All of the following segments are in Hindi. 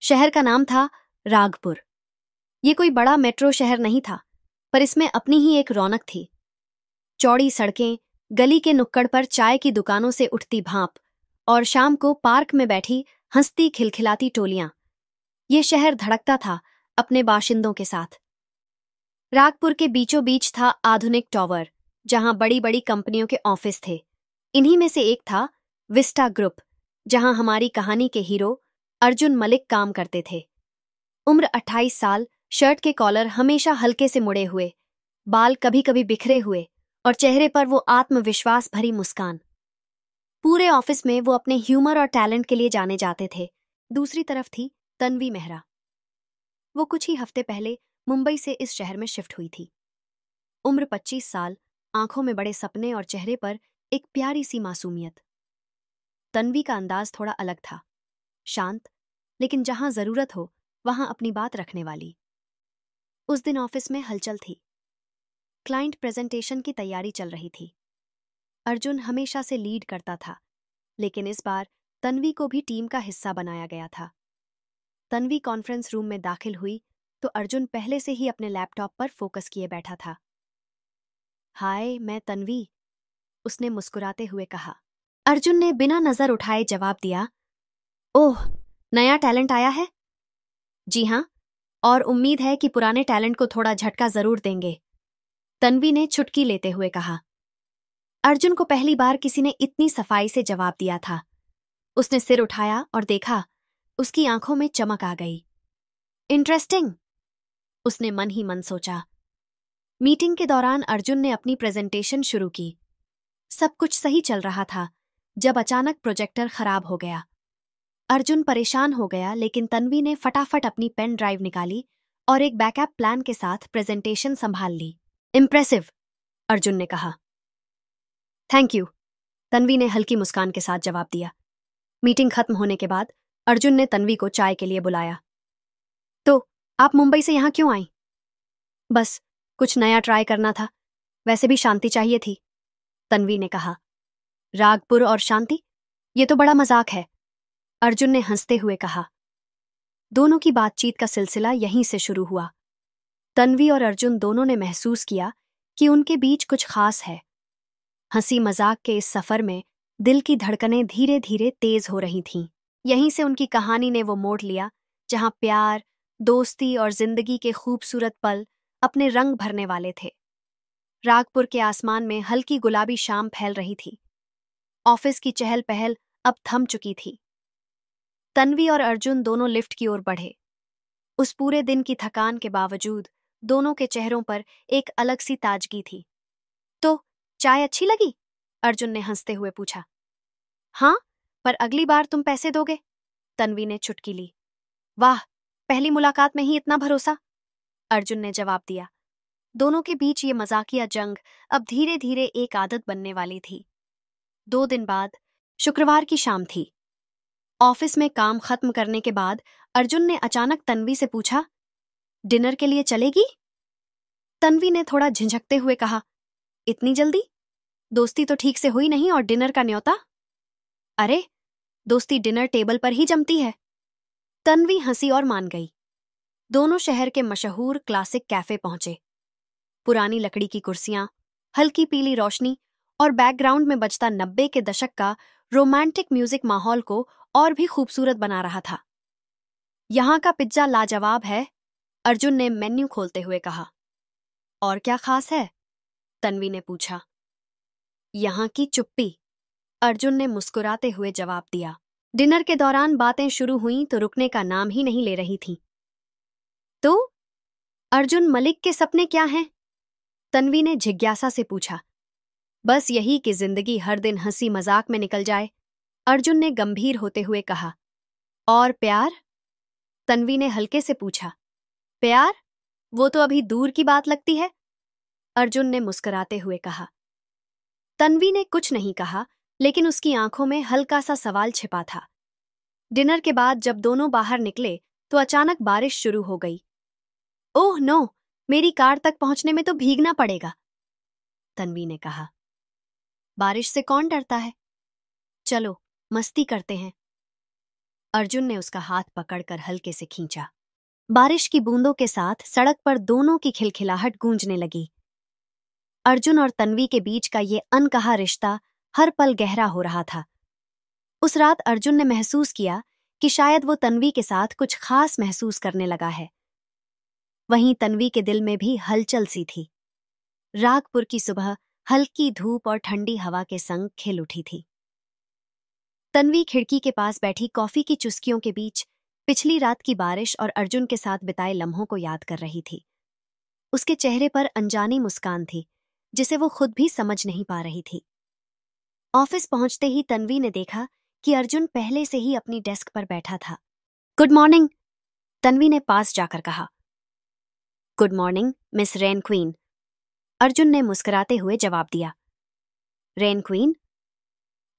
शहर का नाम था रागपुर। ये कोई बड़ा मेट्रो शहर नहीं था, पर इसमें अपनी ही एक रौनक थी। चौड़ी सड़कें, गली के नुक्कड़ पर चाय की दुकानों से उठती भाप और शाम को पार्क में बैठी हंसती खिलखिलाती टोलियां। ये शहर धड़कता था अपने बाशिंदों के साथ। रागपुर के बीचों बीच था आधुनिक टावर, जहां बड़ी बड़ी कंपनियों के ऑफिस थे। इन्हीं में से एक था विस्टा ग्रुप, जहां हमारी कहानी के हीरो अर्जुन मलिक काम करते थे। उम्र 28 साल, शर्ट के कॉलर हमेशा हल्के से मुड़े हुए, बाल कभी कभी बिखरे हुए और चेहरे पर वो आत्मविश्वास भरी मुस्कान। पूरे ऑफिस में वो अपने ह्यूमर और टैलेंट के लिए जाने जाते थे। दूसरी तरफ थी तन्वी मेहरा। वो कुछ ही हफ्ते पहले मुंबई से इस शहर में शिफ्ट हुई थी। उम्र 25 साल, आंखों में बड़े सपने और चेहरे पर एक प्यारी सी मासूमियत। तन्वी का अंदाज थोड़ा अलग था, शांत, लेकिन जहां जरूरत हो वहां अपनी बात रखने वाली। उस दिन ऑफिस में हलचल थी। क्लाइंट प्रेजेंटेशन की तैयारी चल रही थी। अर्जुन हमेशा से लीड करता था, लेकिन इस बार तन्वी को भी टीम का हिस्सा बनाया गया था। तन्वी कॉन्फ्रेंस रूम में दाखिल हुई तो अर्जुन पहले से ही अपने लैपटॉप पर फोकस किए बैठा था। हाय, मैं तन्वी, उसने मुस्कुराते हुए कहा। अर्जुन ने बिना नजर उठाए जवाब दिया, ओह, नया टैलेंट आया है? जी हाँ, और उम्मीद है कि पुराने टैलेंट को थोड़ा झटका जरूर देंगे, तन्वी ने चुटकी लेते हुए कहा। अर्जुन को पहली बार किसी ने इतनी सफाई से जवाब दिया था। उसने सिर उठाया और देखा, उसकी आंखों में चमक आ गई। इंटरेस्टिंग, उसने मन ही मन सोचा। मीटिंग के दौरान अर्जुन ने अपनी प्रेजेंटेशन शुरू की। सब कुछ सही चल रहा था जब अचानक प्रोजेक्टर खराब हो गया। अर्जुन परेशान हो गया, लेकिन तन्वी ने फटाफट अपनी पेन ड्राइव निकाली और एक बैकअप प्लान के साथ प्रेजेंटेशन संभाल ली। इम्प्रेसिव, अर्जुन ने कहा। थैंक यू, तन्वी ने हल्की मुस्कान के साथ जवाब दिया। मीटिंग खत्म होने के बाद अर्जुन ने तन्वी को चाय के लिए बुलाया। तो आप मुंबई से यहाँ क्यों आई? बस कुछ नया ट्राई करना था, वैसे भी शांति चाहिए थी, तन्वी ने कहा। रागपुर और शांति, ये तो बड़ा मजाक है, अर्जुन ने हंसते हुए कहा। दोनों की बातचीत का सिलसिला यहीं से शुरू हुआ। तन्वी और अर्जुन दोनों ने महसूस किया कि उनके बीच कुछ खास है। हंसी मजाक के इस सफर में दिल की धड़कनें धीरे धीरे तेज हो रही थीं। यहीं से उनकी कहानी ने वो मोड़ लिया जहां प्यार, दोस्ती और जिंदगी के खूबसूरत पल अपने रंग भरने वाले थे। रागपुर के आसमान में हल्की गुलाबी शाम फैल रही थी। ऑफिस की चहल पहल अब थम चुकी थी। तन्वी और अर्जुन दोनों लिफ्ट की ओर बढ़े। उस पूरे दिन की थकान के बावजूद दोनों के चेहरों पर एक अलग सी ताजगी थी। तो चाय अच्छी लगी? अर्जुन ने हंसते हुए पूछा। हाँ, पर अगली बार तुम पैसे दोगे, तन्वी ने चुटकी ली। वाह, पहली मुलाकात में ही इतना भरोसा, अर्जुन ने जवाब दिया। दोनों के बीच ये मजाकिया जंग अब धीरे धीरे एक आदत बनने वाली थी। 2 दिन बाद शुक्रवार की शाम थी। ऑफिस में काम खत्म करने के बाद अर्जुन ने अचानक तन्वी से पूछा, डिनर के लिए चलेगी? तन्वी ने थोड़ा झिझकते हुए कहा, इतनी जल्दी? दोस्ती तो ठीक से हुई नहीं और डिनर का न्योता? अरे, दोस्ती डिनर टेबल पर ही जमती है, तन्वी हंसी और मान गई। दोनों शहर के मशहूर क्लासिक कैफे पहुंचे। पुरानी लकड़ी की कुर्सियां, हल्की पीली रोशनी और बैकग्राउंड में बजता 90 के दशक का रोमांटिक म्यूजिक माहौल को और भी खूबसूरत बना रहा था। यहाँ का पिज्जा लाजवाब है, अर्जुन ने मेन्यू खोलते हुए कहा। और क्या खास है? तन्वी ने पूछा। यहाँ की चुप्पी, अर्जुन ने मुस्कुराते हुए जवाब दिया। डिनर के दौरान बातें शुरू हुईं तो रुकने का नाम ही नहीं ले रही थीं। तो अर्जुन मलिक के सपने क्या हैं? तन्वी ने जिज्ञासा से पूछा। बस यही कि जिंदगी हर दिन हंसी मजाक में निकल जाए, अर्जुन ने गंभीर होते हुए कहा। और प्यार? तन्वी ने हल्के से पूछा। प्यार? वो तो अभी दूर की बात लगती है, अर्जुन ने मुस्कुराते हुए कहा। तन्वी ने कुछ नहीं कहा, लेकिन उसकी आंखों में हल्का सा सवाल छिपा था। डिनर के बाद जब दोनों बाहर निकले तो अचानक बारिश शुरू हो गई। ओह नो, मेरी कार तक पहुंचने में तो भीगना पड़ेगा, तन्वी ने कहा। बारिश से कौन डरता है? चलो, मस्ती करते हैं, अर्जुन ने उसका हाथ पकड़कर हल्के से खींचा। बारिश की बूंदों के साथ सड़क पर दोनों की खिलखिलाहट गूंजने लगी। अर्जुन और तन्वी के बीच का ये अनकहा रिश्ता हर पल गहरा हो रहा था। उस रात अर्जुन ने महसूस किया कि शायद वो तन्वी के साथ कुछ खास महसूस करने लगा है। वहीं तन्वी के दिल में भी हलचल सी थी। रागपुर की सुबह हल्की धूप और ठंडी हवा के संग खिल उठी थी। तन्वी खिड़की के पास बैठी कॉफी की चुस्कियों के बीच पिछली रात की बारिश और अर्जुन के साथ बिताए लम्हों को याद कर रही थी। उसके चेहरे पर अनजानी मुस्कान थी, जिसे वो खुद भी समझ नहीं पा रही थी। ऑफिस पहुंचते ही तन्वी ने देखा कि अर्जुन पहले से ही अपनी डेस्क पर बैठा था। गुड मॉर्निंग, तन्वी ने पास जाकर कहा। Good morning miss rain queen, Arjun ने मुस्कुराते हुए जवाब दिया। Rain queen?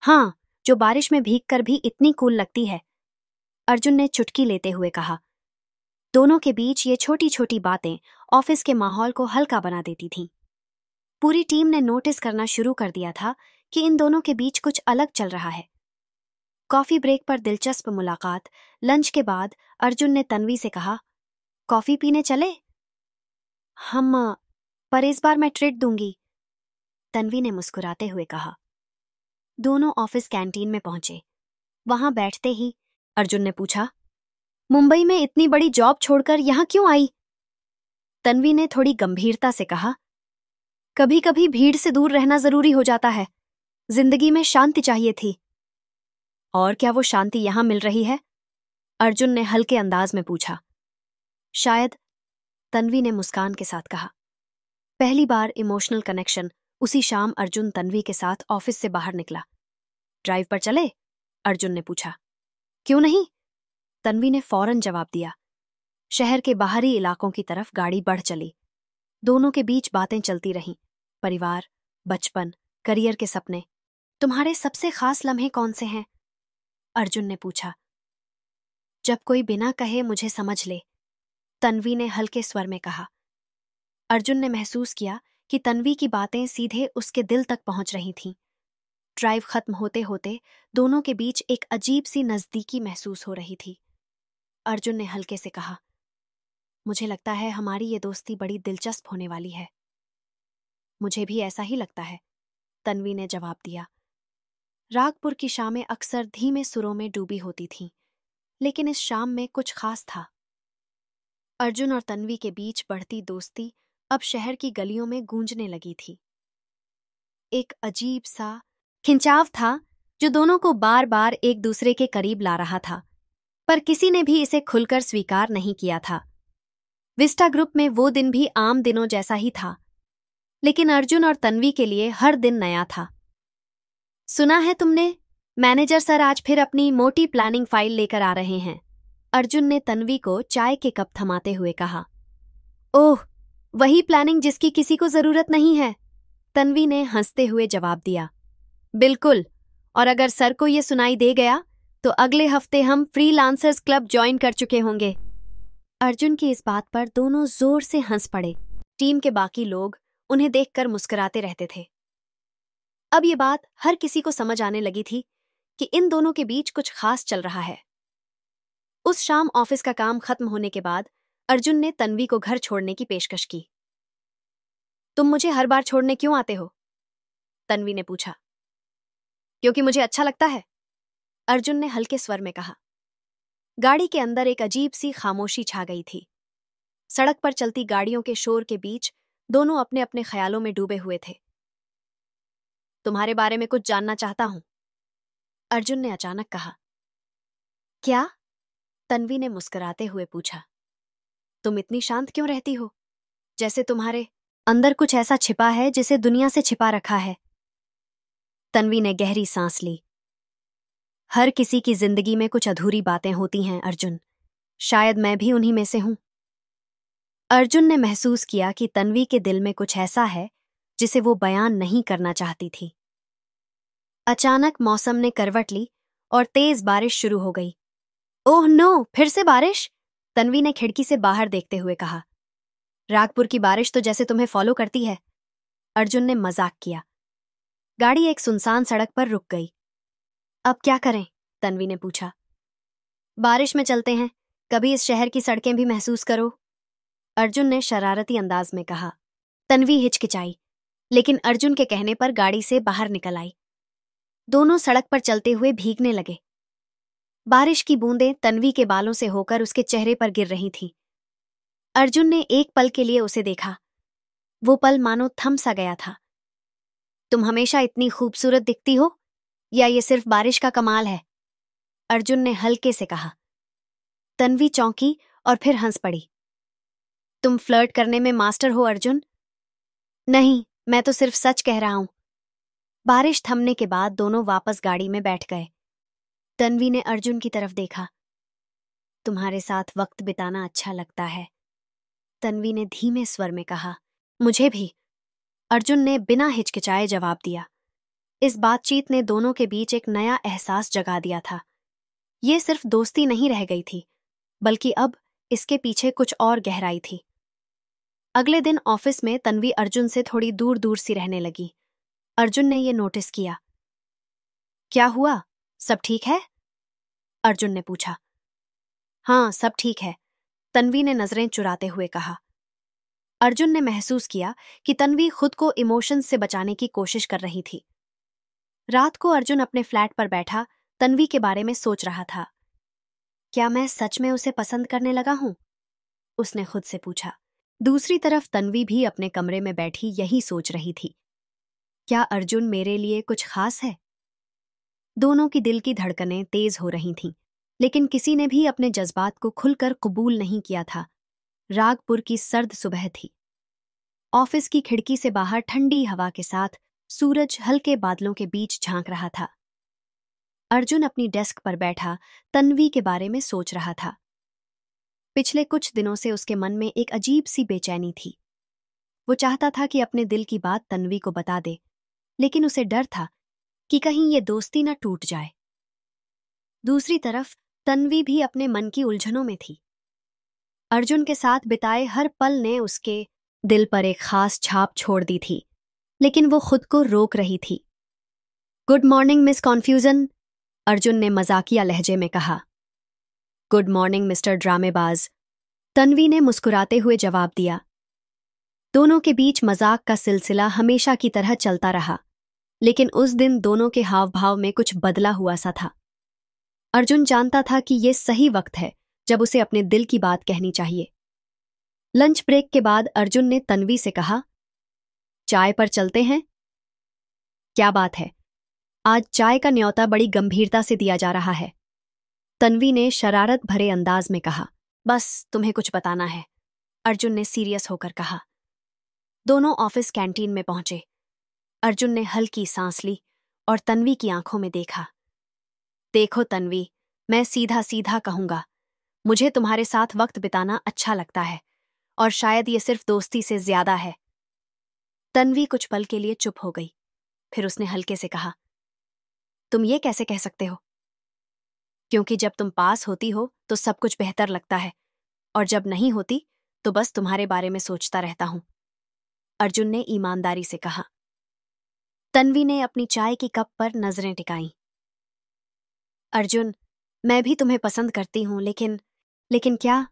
हाँ, जो बारिश में भीगकर भी इतनी कूल लगती है, अर्जुन ने चुटकी लेते हुए कहा। दोनों के बीच ये छोटी छोटी बातें ऑफिस के माहौल को हल्का बना देती थीं। पूरी टीम ने नोटिस करना शुरू कर दिया था कि इन दोनों के बीच कुछ अलग चल रहा है। कॉफी ब्रेक पर दिलचस्प मुलाकात। लंच के बाद अर्जुन ने तन्वी से कहा, कॉफी पीने चले? पर इस बार मैं ट्रीट दूंगी, तन्वी ने मुस्कुराते हुए कहा। दोनों ऑफिस कैंटीन में पहुंचे। वहां बैठते ही अर्जुन ने पूछा, मुंबई में इतनी बड़ी जॉब छोड़कर यहां क्यों आई? तन्वी ने थोड़ी गंभीरता से कहा, कभी कभी भीड़ से दूर रहना जरूरी हो जाता है। जिंदगी में शांति चाहिए थी। और क्या वो शांति यहां मिल रही है? अर्जुन ने हल्के अंदाज में पूछा। शायद, तन्वी ने मुस्कान के साथ कहा। पहली बार इमोशनल कनेक्शन। उसी शाम अर्जुन तन्वी के साथ ऑफिस से बाहर निकला। ड्राइव पर चले? अर्जुन ने पूछा। क्यों नहीं, तन्वी ने फौरन जवाब दिया। शहर के बाहरी इलाकों की तरफ गाड़ी बढ़ चली। दोनों के बीच बातें चलती रहीं। परिवार, बचपन, करियर के सपने। तुम्हारे सबसे खास लम्हे कौन से हैं? अर्जुन ने पूछा। जब कोई बिना कहे मुझे समझ ले, तन्वी ने हल्के स्वर में कहा। अर्जुन ने महसूस किया कि तन्वी की बातें सीधे उसके दिल तक पहुंच रही थीं। ड्राइव खत्म होते होते दोनों के बीच एक अजीब सी नजदीकी महसूस हो रही थी। अर्जुन ने हल्के से कहा, मुझे लगता है हमारी ये दोस्ती बड़ी दिलचस्प होने वाली है। मुझे भी ऐसा ही लगता है, तन्वी ने जवाब दिया। रागपुर की शामें अक्सर धीमे सुरों में डूबी होती थीं, लेकिन इस शाम में कुछ खास था। अर्जुन और तन्वी के बीच बढ़ती दोस्ती अब शहर की गलियों में गूंजने लगी थी। एक अजीब सा खिंचाव था जो दोनों को बार बार एक दूसरे के करीब ला रहा था, पर किसी ने भी इसे खुलकर स्वीकार नहीं किया था। विस्टा ग्रुप में वो दिन भी आम दिनों जैसा ही था, लेकिन अर्जुन और तन्वी के लिए हर दिन नया था। सुना है तुमने, मैनेजर सर आज फिर अपनी मोटी प्लानिंग फाइल लेकर आ रहे हैं, अर्जुन ने तन्वी को चाय के कप थमाते हुए कहा। ओह, वही प्लानिंग जिसकी किसी को जरूरत नहीं है, तन्वी ने हंसते हुए जवाब दिया। बिल्कुल, और अगर सर को ये सुनाई दे गया तो अगले हफ्ते हम फ्रीलांसर्स क्लब ज्वाइन कर चुके होंगे। अर्जुन की इस बात पर दोनों जोर से हंस पड़े। टीम के बाकी लोग उन्हें देखकर मुस्कुराते रहते थे। अब ये बात हर किसी को समझ आने लगी थी कि इन दोनों के बीच कुछ खास चल रहा है। उस शाम ऑफिस का काम खत्म होने के बाद अर्जुन ने तन्वी को घर छोड़ने की पेशकश की। तुम मुझे हर बार छोड़ने क्यों आते हो? तन्वी ने पूछा। क्योंकि मुझे अच्छा लगता है, अर्जुन ने हल्के स्वर में कहा। गाड़ी के अंदर एक अजीब सी खामोशी छा गई थी। सड़क पर चलती गाड़ियों के शोर के बीच दोनों अपने अपने ख्यालों में डूबे हुए थे। तुम्हारे बारे में कुछ जानना चाहता हूं, अर्जुन ने अचानक कहा। क्या? तन्वी ने मुस्कुराते हुए पूछा। तुम इतनी शांत क्यों रहती हो, जैसे तुम्हारे अंदर कुछ ऐसा छिपा है जिसे दुनिया से छिपा रखा है। तन्वी ने गहरी सांस ली। हर किसी की जिंदगी में कुछ अधूरी बातें होती हैं अर्जुन, शायद मैं भी उन्हीं में से हूं। अर्जुन ने महसूस किया कि तन्वी के दिल में कुछ ऐसा है जिसे वो बयान नहीं करना चाहती थी। अचानक मौसम ने करवट ली और तेज बारिश शुरू हो गई। ओह नो, फिर से बारिश? तन्वी ने खिड़की से बाहर देखते हुए कहा। रागपुर की बारिश तो जैसे तुम्हें फॉलो करती है, अर्जुन ने मजाक किया। गाड़ी एक सुनसान सड़क पर रुक गई। अब क्या करें? तन्वी ने पूछा। बारिश में चलते हैं, कभी इस शहर की सड़कें भी महसूस करो, अर्जुन ने शरारती अंदाज में कहा। तन्वी हिचकिचाई, लेकिन अर्जुन के कहने पर गाड़ी से बाहर निकल आई। दोनों सड़क पर चलते हुए भीगने लगे। बारिश की बूंदें तन्वी के बालों से होकर उसके चेहरे पर गिर रही थीं। अर्जुन ने एक पल के लिए उसे देखा। वो पल मानो थम सा गया था। तुम हमेशा इतनी खूबसूरत दिखती हो, या ये सिर्फ बारिश का कमाल है? अर्जुन ने हल्के से कहा। तन्वी चौंकी और फिर हंस पड़ी। तुम फ्लर्ट करने में मास्टर हो अर्जुन। नहीं, मैं तो सिर्फ सच कह रहा हूं। बारिश थमने के बाद दोनों वापस गाड़ी में बैठ गए। तन्वी ने अर्जुन की तरफ देखा। तुम्हारे साथ वक्त बिताना अच्छा लगता है, तन्वी ने धीमे स्वर में कहा। मुझे भी, अर्जुन ने बिना हिचकिचाए जवाब दिया। इस बातचीत ने दोनों के बीच एक नया एहसास जगा दिया था। ये सिर्फ दोस्ती नहीं रह गई थी, बल्कि अब इसके पीछे कुछ और गहराई थी। अगले दिन ऑफिस में तन्वी अर्जुन से थोड़ी दूर दूर सी रहने लगी। अर्जुन ने यह नोटिस किया। क्या हुआ, सब ठीक है? अर्जुन ने पूछा। हाँ, सब ठीक है, तन्वी ने नजरें चुराते हुए कहा। अर्जुन ने महसूस किया कि तन्वी खुद को इमोशंस से बचाने की कोशिश कर रही थी। रात को अर्जुन अपने फ्लैट पर बैठा तन्वी के बारे में सोच रहा था। क्या मैं सच में उसे पसंद करने लगा हूं? उसने खुद से पूछा। दूसरी तरफ तन्वी भी अपने कमरे में बैठी यही सोच रही थी। क्या अर्जुन मेरे लिए कुछ खास है? दोनों की दिल की धड़कनें तेज हो रही थीं, लेकिन किसी ने भी अपने जज्बात को खुलकर कबूल नहीं किया था। रागपुर की सर्द सुबह थी। ऑफिस की खिड़की से बाहर ठंडी हवा के साथ सूरज हल्के बादलों के बीच झांक रहा था। अर्जुन अपनी डेस्क पर बैठा तन्वी के बारे में सोच रहा था। पिछले कुछ दिनों से उसके मन में एक अजीब सी बेचैनी थी। वो चाहता था कि अपने दिल की बात तन्वी को बता दे, लेकिन उसे डर था कि कहीं ये दोस्ती न टूट जाए। दूसरी तरफ तन्वी भी अपने मन की उलझनों में थी। अर्जुन के साथ बिताए हर पल ने उसके दिल पर एक खास छाप छोड़ दी थी, लेकिन वो खुद को रोक रही थी। Good morning miss confusion, Arjun ने मजाकिया लहजे में कहा। गुड मॉर्निंग मिस्टर ड्रामेबाज, तन्वी ने मुस्कुराते हुए जवाब दिया। दोनों के बीच मजाक का सिलसिला हमेशा की तरह चलता रहा, लेकिन उस दिन दोनों के हाव भाव में कुछ बदला हुआ सा था। अर्जुन जानता था कि ये सही वक्त है जब उसे अपने दिल की बात कहनी चाहिए। लंच ब्रेक के बाद अर्जुन ने तन्वी से कहा, चाय पर चलते हैं? क्या बात है, आज चाय का न्योता बड़ी गंभीरता से दिया जा रहा है, तन्वी ने शरारत भरे अंदाज में कहा। बस तुम्हें कुछ बताना है, अर्जुन ने सीरियस होकर कहा। दोनों ऑफिस कैंटीन में पहुंचे। अर्जुन ने हल्की सांस ली और तन्वी की आंखों में देखा। देखो तन्वी, मैं सीधा सीधा कहूंगा, मुझे तुम्हारे साथ वक्त बिताना अच्छा लगता है, और शायद ये सिर्फ दोस्ती से ज्यादा है। तन्वी कुछ पल के लिए चुप हो गई, फिर उसने हल्के से कहा, तुम ये कैसे कह सकते हो? क्योंकि जब तुम पास होती हो तो सब कुछ बेहतर लगता है, और जब नहीं होती तो बस तुम्हारे बारे में सोचता रहता हूं, अर्जुन ने ईमानदारी से कहा। तन्वी ने अपनी चाय की कप पर नजरें टिकाईं। अर्जुन, मैं भी तुम्हें पसंद करती हूं, लेकिन क्या?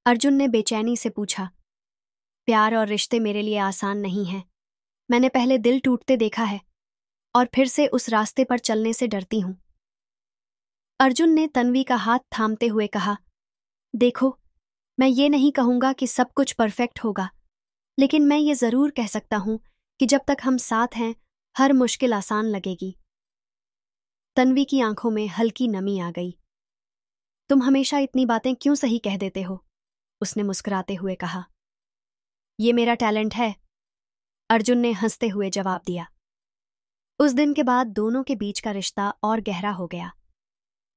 अर्जुन ने बेचैनी से पूछा। प्यार और रिश्ते मेरे लिए आसान नहीं हैं। मैंने पहले दिल टूटते देखा है, और फिर से उस रास्ते पर चलने से डरती हूं। अर्जुन ने तन्वी का हाथ थामते हुए कहा, देखो, मैं ये नहीं कहूंगा कि सब कुछ परफेक्ट होगा, लेकिन मैं ये जरूर कह सकता हूं कि जब तक हम साथ हैं, हर मुश्किल आसान लगेगी। तन्वी की आंखों में हल्की नमी आ गई। तुम हमेशा इतनी बातें क्यों सही कह देते हो? उसने मुस्कुराते हुए कहा। ये मेरा टैलेंट है, अर्जुन ने हंसते हुए जवाब दिया। उस दिन के बाद दोनों के बीच का रिश्ता और गहरा हो गया।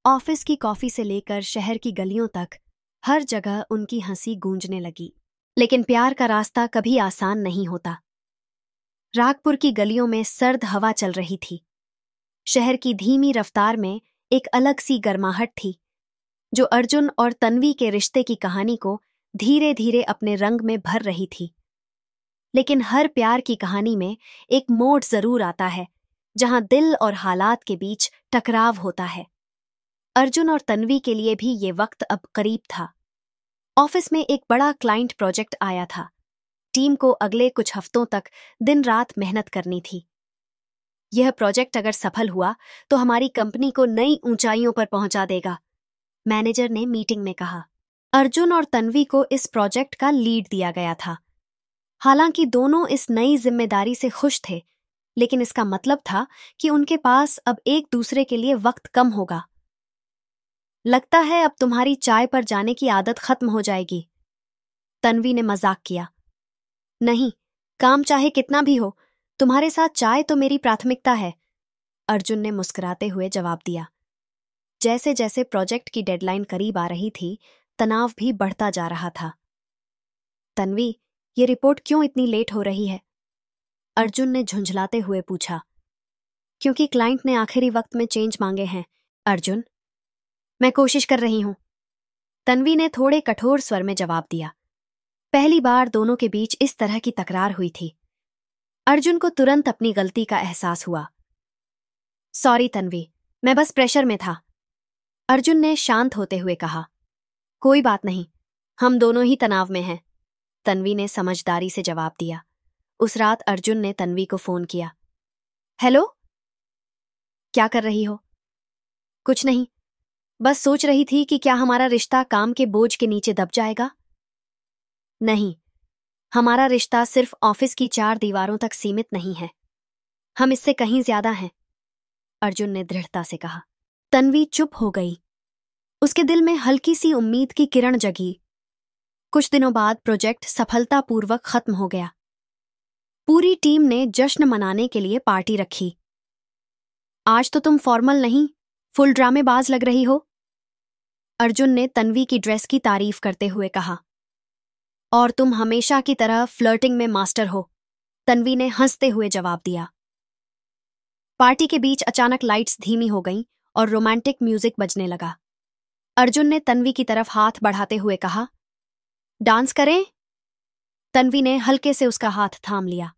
ऑफिस की कॉफी से लेकर शहर की गलियों तक हर जगह उनकी हंसी गूंजने लगी। लेकिन प्यार का रास्ता कभी आसान नहीं होता। रागपुर की गलियों में सर्द हवा चल रही थी। शहर की धीमी रफ्तार में एक अलग सी गर्माहट थी, जो अर्जुन और तन्वी के रिश्ते की कहानी को धीरे धीरे अपने रंग में भर रही थी। लेकिन हर प्यार की कहानी में एक मोड़ जरूर आता है, जहां दिल और हालात के बीच टकराव होता है। अर्जुन और तन्वी के लिए भी ये वक्त अब करीब था। ऑफिस में एक बड़ा क्लाइंट प्रोजेक्ट आया था। टीम को अगले कुछ हफ्तों तक दिन रात मेहनत करनी थी। यह प्रोजेक्ट अगर सफल हुआ तो हमारी कंपनी को नई ऊंचाइयों पर पहुंचा देगा, मैनेजर ने मीटिंग में कहा। अर्जुन और तन्वी को इस प्रोजेक्ट का लीड दिया गया था। हालांकि दोनों इस नई जिम्मेदारी से खुश थे, लेकिन इसका मतलब था कि उनके पास अब एक दूसरे के लिए वक्त कम होगा। लगता है अब तुम्हारी चाय पर जाने की आदत खत्म हो जाएगी, तन्वी ने मजाक किया। नहीं, काम चाहे कितना भी हो, तुम्हारे साथ चाय तो मेरी प्राथमिकता है, अर्जुन ने मुस्कुराते हुए जवाब दिया। जैसे जैसे प्रोजेक्ट की डेडलाइन करीब आ रही थी, तनाव भी बढ़ता जा रहा था। तन्वी, ये रिपोर्ट क्यों इतनी लेट हो रही है? अर्जुन ने झुंझलाते हुए पूछा। क्योंकि क्लाइंट ने आखिरी वक्त में चेंज मांगे हैं, अर्जुन। मैं कोशिश कर रही हूं, तन्वी ने थोड़े कठोर स्वर में जवाब दिया। पहली बार दोनों के बीच इस तरह की तकरार हुई थी। अर्जुन को तुरंत अपनी गलती का एहसास हुआ। सॉरी तन्वी, मैं बस प्रेशर में था, अर्जुन ने शांत होते हुए कहा। कोई बात नहीं, हम दोनों ही तनाव में हैं, तन्वी ने समझदारी से जवाब दिया। उस रात अर्जुन ने तन्वी को फोन किया। हेलो, क्या कर रही हो? कुछ नहीं, बस सोच रही थी कि क्या हमारा रिश्ता काम के बोझ के नीचे दब जाएगा। नहीं, हमारा रिश्ता सिर्फ ऑफिस की 4 दीवारों तक सीमित नहीं है, हम इससे कहीं ज्यादा हैं, अर्जुन ने दृढ़ता से कहा। तन्वी चुप हो गई। उसके दिल में हल्की सी उम्मीद की किरण जगी। कुछ दिनों बाद प्रोजेक्ट सफलतापूर्वक खत्म हो गया। पूरी टीम ने जश्न मनाने के लिए पार्टी रखी। आज तो तुम फॉर्मल नहीं, फुल ड्रामेबाज लग रही हो, अर्जुन ने तन्वी की ड्रेस की तारीफ करते हुए कहा। और तुम हमेशा की तरह फ्लर्टिंग में मास्टर हो, तन्वी ने हंसते हुए जवाब दिया। पार्टी के बीच अचानक लाइट्स धीमी हो गईं और रोमांटिक म्यूजिक बजने लगा। अर्जुन ने तन्वी की तरफ हाथ बढ़ाते हुए कहा, डांस करें? तन्वी ने हल्के से उसका हाथ थाम लिया।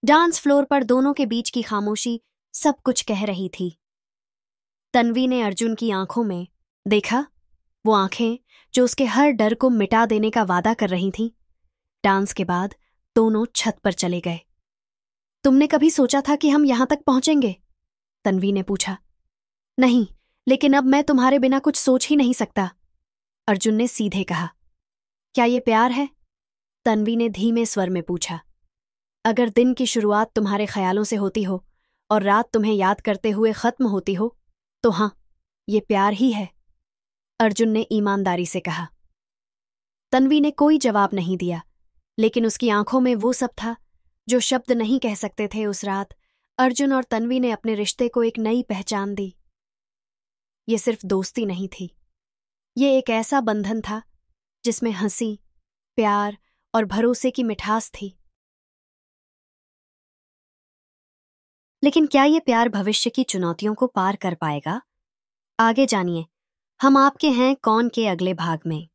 डांस फ्लोर पर दोनों के बीच की खामोशी सब कुछ कह रही थी। तन्वी ने अर्जुन की आंखों में देखा, वो आंखें जो उसके हर डर को मिटा देने का वादा कर रही थीं। डांस के बाद दोनों छत पर चले गए। तुमने कभी सोचा था कि हम यहां तक पहुंचेंगे? तन्वी ने पूछा। नहीं, लेकिन अब मैं तुम्हारे बिना कुछ सोच ही नहीं सकता, अर्जुन ने सीधे कहा। क्या ये प्यार है? तन्वी ने धीमे स्वर में पूछा। अगर दिन की शुरुआत तुम्हारे ख्यालों से होती हो और रात तुम्हें याद करते हुए खत्म होती हो, तो हाँ, ये प्यार ही है, अर्जुन ने ईमानदारी से कहा। तन्वी ने कोई जवाब नहीं दिया, लेकिन उसकी आंखों में वो सब था जो शब्द नहीं कह सकते थे। उस रात अर्जुन और तन्वी ने अपने रिश्ते को एक नई पहचान दी। ये सिर्फ दोस्ती नहीं थी, ये एक ऐसा बंधन था जिसमें हंसी, प्यार और भरोसे की मिठास थी। लेकिन क्या ये प्यार भविष्य की चुनौतियों को पार कर पाएगा? आगे जानिए, हम आपके हैं कौन के अगले भाग में।